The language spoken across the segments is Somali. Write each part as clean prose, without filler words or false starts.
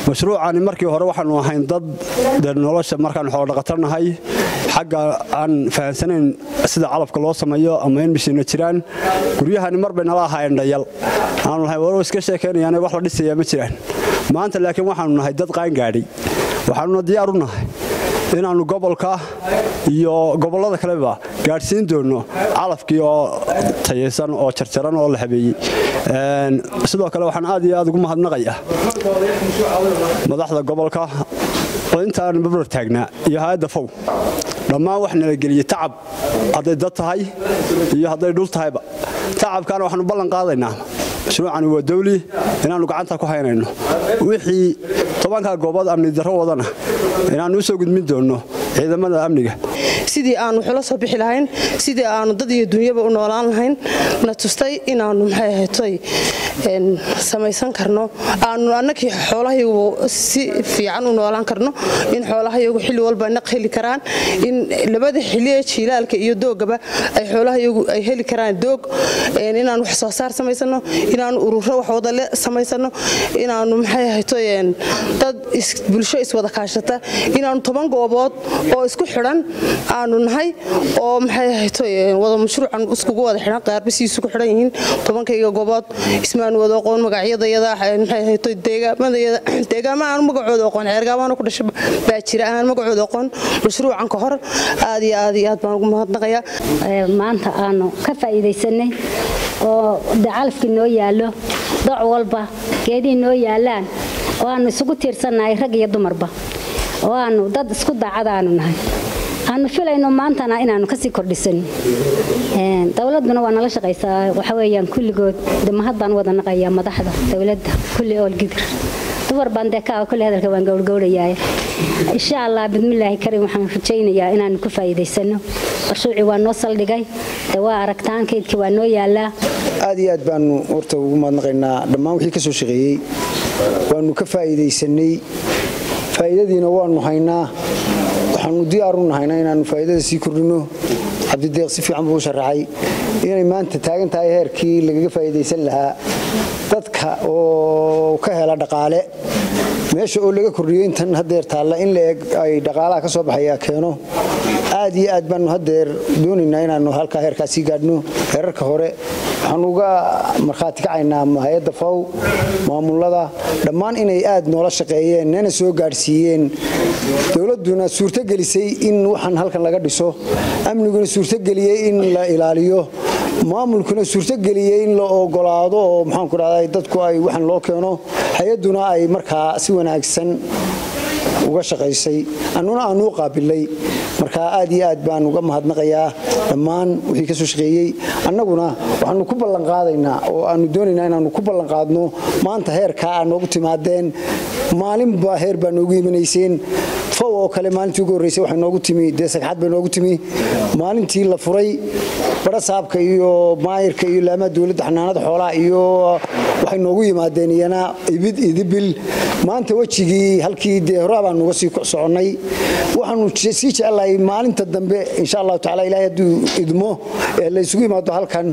mashruucani markii hore waxaanu ahayn dad nolosha markaan xoolo dhaqatanahay xagga aan fahansanayn sida calafka loo sameeyo ama in mishiino jiraan guryahani mar bay nala ahaayeen dhayal aanu lahayn waro iska sheekeynayaan wax la dhisaya ma jiraan maanta laakiin waxaanu nahay dad qaan gaadhay waxaanu diyaar u nahay inaanu gobolka iyo gobolada kaleba gaarsiin doono calafkii oo tayeysan oo jarjaran oo la habeeyay sidoo kale waxaan aad iyo aad ugu mahadnaqayaa madaxda gobolka oo intaan babar taagnaa iyo hay'adda fow dhammaan wax nala geliyay tacab haday dad tahay iyo haday dhul tahayba tacabkaana waxaanu ballan qaadaynaa mashruucani waa dawli inaanu gacanta ku haynayno wixii tobanka goobood amni darro wadana inaanu soo gudmin doono ciidamada amniga sidii aanu xulo soo bixi lahayn sidii aanu dad iyo dunyaba u noolaan lahayn na tustay inaanu maxay ahaatay samaysan karno aanu annakii xoolahayagu si fiican u noolaan karno in xoolahayagu xilli walba naq heli karaan in labada xilli ee jiilaalka iyo doogaba ay xoolahayagu ay heli karaan doog inaanu wax soo saar samaysano inaanu ururo wax wada le samaysano inaanu maxay ahaatay dad bulsho is wada kaashata inaanu 10 goobood oo isku xiran aanu nahay oo maxay ahaatay wada mashruucan iskugu wada xiran qaarba si isku xiran yihiin 10kayga goobood ismaan wada aqoon magacyadayada maxay ahaatay deegaama aan magacooda aqoon xeergaabana ku dhashay baa jira aan magacooda aqoon mashruucan ka hor aad iyo aad baan ugu mahadnaqayaa maanta aanu ka faa'iideysanay oo dacalfki noo yaalo doc walba geedii noo yaalaan oo aanu isugu tiirsanahay rag iyo dumarba oo aanu dad isku daacadaanu nahay aanu filayno maantana inaanu ka sii kordhisan dawladuna waa nala shaqaysaa waxa weeyaan kulligood mahad baan wada naqayaa madaxda dawladda kulli oo gidir dumar baan deekaa kulli hadalka waan gowrgowrayaa insha Allah bismillaahi kariim waxaan rajaynayaa inaanu ku faa'iideysano mashruuci waa noo saldhigay waa aragtaan keedkii waa noo yaalaa aad iyo aad baanu horta ugu mahadnaqaynaa dhammaan wixii ka soo shaqeeyay waanu ka faa'iideysanay faa'iidadiina waanu haynaa waxaanu diyaar u nahay inaanu faa'iidada sii kordhino cabdideeq si fiican buu sharaxay inay maanta taagan tahay heerkii laga faa'iideysan lahaa dadka oo ka hela dhaqaale meesha oo laga kordhiyay intan hadeer taala in la eeg ay dhaqaalaha ka soo baxaya keeno aad iyo aad baanu hadeer doonaynaa inaanu halka heerkaas sii gaadhno heerarka hore waxaan uga markhaati kacaynaa hay'adda fow maamulada dhammaan inay aad noola shaqeeyeen nana soo gaarsiiyeen dawladuna suurto gelisay in waxaan halkan laga dhiso amniguna suurto geliyay in la ilaaliyo maamulkuna suurto geliyay in la ogolaado oo maxaan ku raadayay dadku ay waxan loo keeno hay'aduna ay markaa si wanaagsan uga shaqeysay annuna aanu qaabilay marka aad iyo aad baan uga mahadnaqayaa dhammaan wixii ka soo shaqeeyay annaguna waxaanu ku ballan qaadaynaa oo aanu doonaynaa inaanu ku ballan qaadno maanta heerka aan ugu timaadeen maalinba heer baan ugu imanayseen fow oo kale maalintii ugu horeysay waxay noogu timi deesagxad bay noogu timi maalintii la furay bara saabka iyo maayirka iyo laamaha dawladda xanaanada xoolaha iyo waxay noogu yimaadeen iyana idibil maanta wajigii halkii hore baan uga sii soconay waxaanu sii jecelahay maalinta dambe insha Allah taala ilaahay haduu idmo la isugu yimaado halkan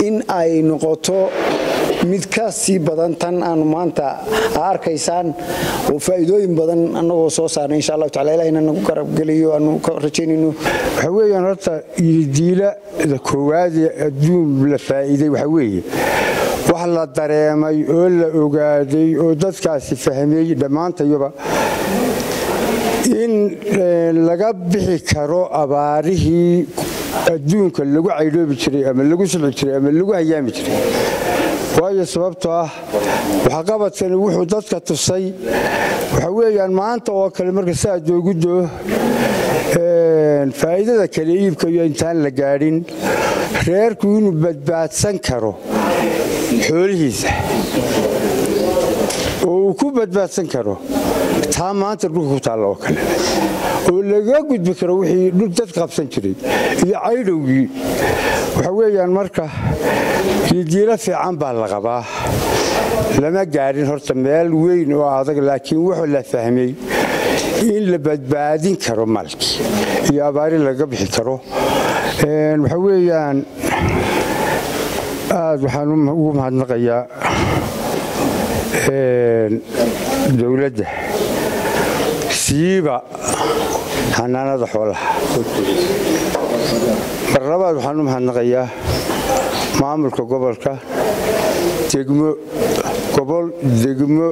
in ay noqoto mid ka sii badan tan aan maanta arkaysaan oo faa'iidooyin badan anagoo soo saarnay insha Allah taala ilaahayna nagu garab galiyo aanu ka rajaynayno waxa weeyaan horta diila koowaad adduun la faa'iiday waxa weeye wax la dareemay oo la ogaaday oo dadkaasi fahmay dhamaantayba in laga bixi karo abaarihii adduunka lagu caydoobi jiray ama lagu socod jiray ama lagu hayaami jiray waayo sababtoo ah waxa qabadkan wuxuu dadka tusay waxa weeyaan maanta oo kale marka saad ugu doo faa'iidada kale iibka iyo intaan la gaadhin reerku inuu badbaadsan karo xoolihiisa oo ku badbaadsan karo taa maanta dhulka ku taala oo kale oo laga gudbi karo wixii dhul dad qabsan jiray iyo caydowgii waxa weeyaan marka diila fiican baa la qabaa lama gaarin horta meel weyn oo adag laakiin wuxuu la fahmay in la badbaadin karo maalkii iyo abaari laga bixi karo waxa weeyaan aad waxaan ugu mahadnaqayaa dowladda siiba xanaanada xoolaha mar labaad waxaan u mahadnaqayaa maamulka gobolka degmo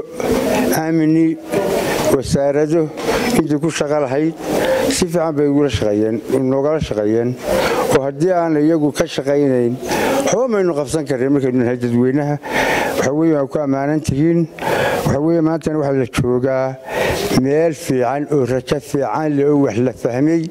amni wasaarado intii ku shaqo lahayd si fiican bay noogala shaqeeyeen oo haddii aan iyagu ka shaqaynayn waxba maynu qabsan kareen markaynu nahay dadweynaha waxa weeye waa ku ammaanan tihiin waxa weeye maantana waxaa la joogaa meel fiican oo rajo fiican leh oo wax la fahmay